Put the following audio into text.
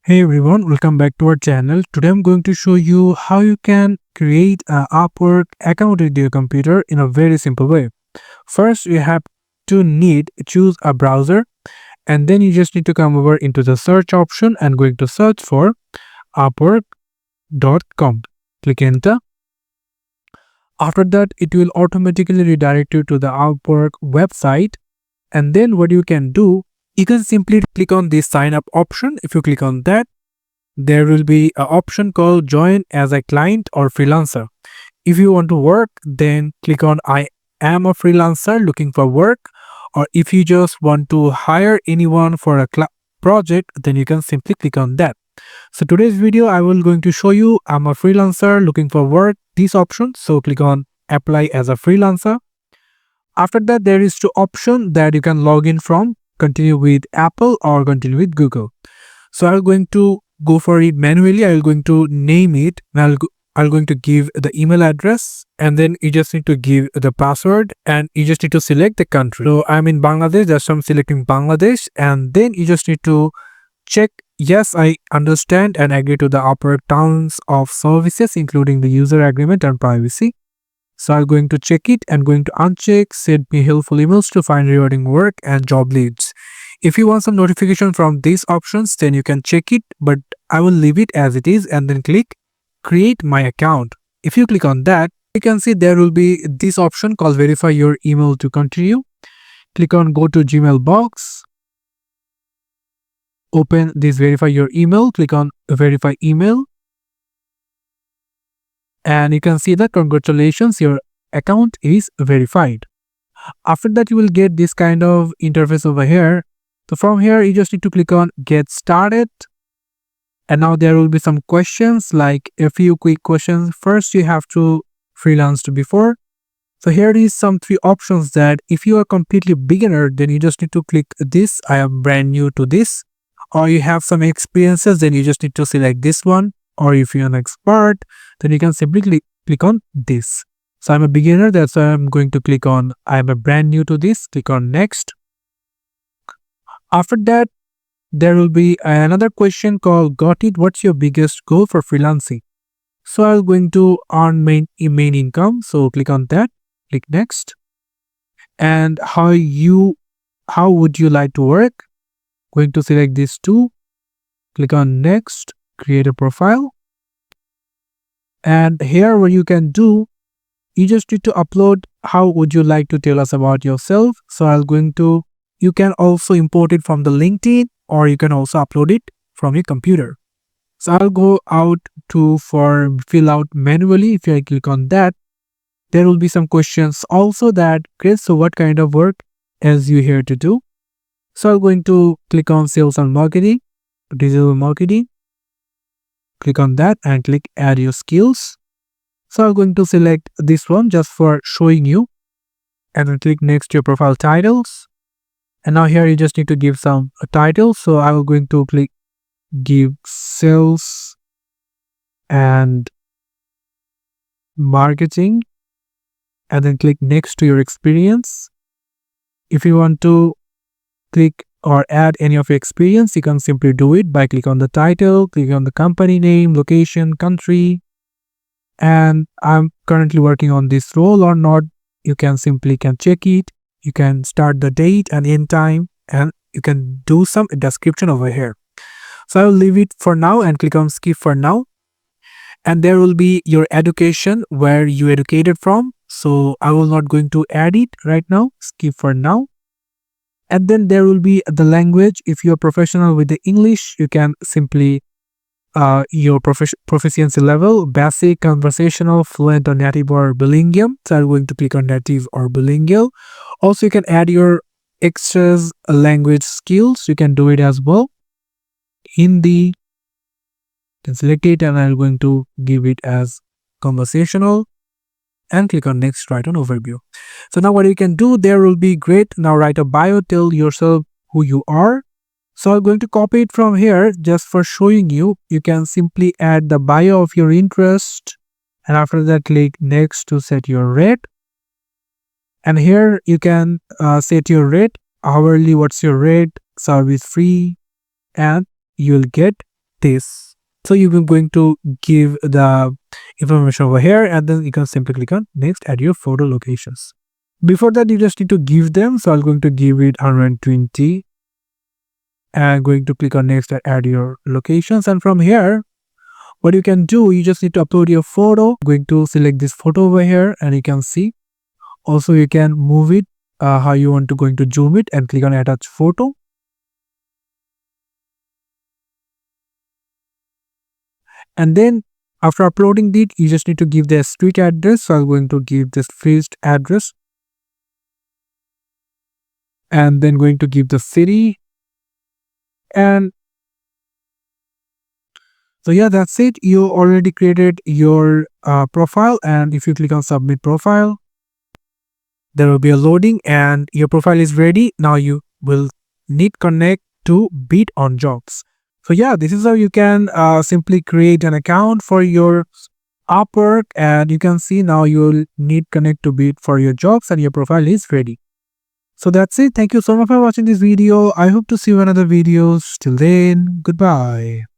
Hey everyone, welcome back to our channel. Today I'm going to show you how you can create an Upwork account with your computer in a very simple way. First, you have to choose a browser, and then you just need to come over into the search option and going to search for upwork.com. Click enter. After that, it will automatically redirect you to the Upwork website. And then what you can do, you can simply click on this sign up option. If you click on that, there will be an option called join as a client or freelancer. If you want to work, then click on I am a freelancer looking for work, or if you just want to hire anyone for a project, then you can simply click on that. So today's video I will going to show you I'm a freelancer looking for work, these options. So click on apply as a freelancer. After that, there is two options that you can log in from, continue with Apple or continue with Google. So I'm going to go for it manually. I'm going to name it, and I'm going to give the email address, and then you just need to give the password, and you just need to select the country. So I'm in Bangladesh, just I'm selecting Bangladesh, and then you just need to check yes, I understand and agree to the Upwork terms of services, including the user agreement and privacy. So I'm going to check it and going to uncheck send me helpful emails to find rewarding work and job leads. If you want some notification from these options, then you can check it, but I will leave it as it is and then click create my account. If you click on that, you can see there will be this option called verify your email to continue. Click on go to Gmail box. Open this verify your email. Click on verify email. And you can see that congratulations, your account is verified. After that, you will get this kind of interface over here. So from here, you just need to click on get started. And now there will be some questions, like a few quick questions. First, you have to freelance before. So here is some three options that if you are completely beginner, then you just need to click this. I am brand new to this. Or you have some experiences, then you just need to select this one. Or if you're an expert, then you can simply click on this. So I'm a beginner, that's why I'm going to click on I'm a brand new to this. Click on next. After that, there will be another question called got it, what's your biggest goal for freelancing? So I'm going to earn main income. So click on that, click next. And how would you like to work? Going to select these two, click on next, create a profile. And here what you can do, you just need to upload how would you like to tell us about yourself. So you can also import it from the LinkedIn, or you can also upload it from your computer. So I'll go out to fill out manually. If I click on that, there will be some questions also that, Chris, so what kind of work is you here to do? So I'm going to click on sales and marketing, digital marketing. Click on that and click add your skills. So I'm going to select this one just for showing you, and then click next to your profile titles. And now here you just need to give some titles. So I'm going to click give sales and marketing, and then click next to your experience. If you want to click or add any of your experience, you can simply do it by click on the title, click on the company name, location, country. And I'm currently working on this role or not. You can simply check it. You can start the date and end time, and you can do some description over here. So I will leave it for now and click on skip for now. And there will be your education, where you educated from. So I will not going to add it right now, skip for now. And then there will be the language. If you're professional with the English, you can simply your proficiency level, basic, conversational, fluent, or native, or bilingual. So I'm going to click on native or bilingual. Also, you can add your extras language skills. You can do it as well. Hindi, you can select it, and I'm going to give it as conversational. And click on next, write on overview. So now what you can do, there will be great. Now write a bio, tell yourself who you are. So I'm going to copy it from here just for showing you. You can simply add the bio of your interest, and after that click next to set your rate. And here you can set your rate, hourly, what's your rate, service free, and you'll get this. So you're going to give the information over here, and then you can simply click on next, add your photo locations. Before that, you just need to give them. So I'm going to give it 120 and going to click on next and add your locations. And from here, what you can do, you just need to upload your photo. Going to select this photo over here, and you can see also you can move it how you want to, going to zoom it and click on attach photo. And then after uploading it, you just need to give the street address. So I'm going to give this first address, and then going to give the city. And so yeah, that's it. You already created your profile, and if you click on submit profile, there will be a loading and your profile is ready. Now you will need connect to bid on jobs. So yeah, this is how you can simply create an account for your Upwork, and you can see now you will need connect to bid for your jobs and your profile is ready. So that's it. Thank you so much for watching this video. I hope to see you in another videos. Till then, goodbye.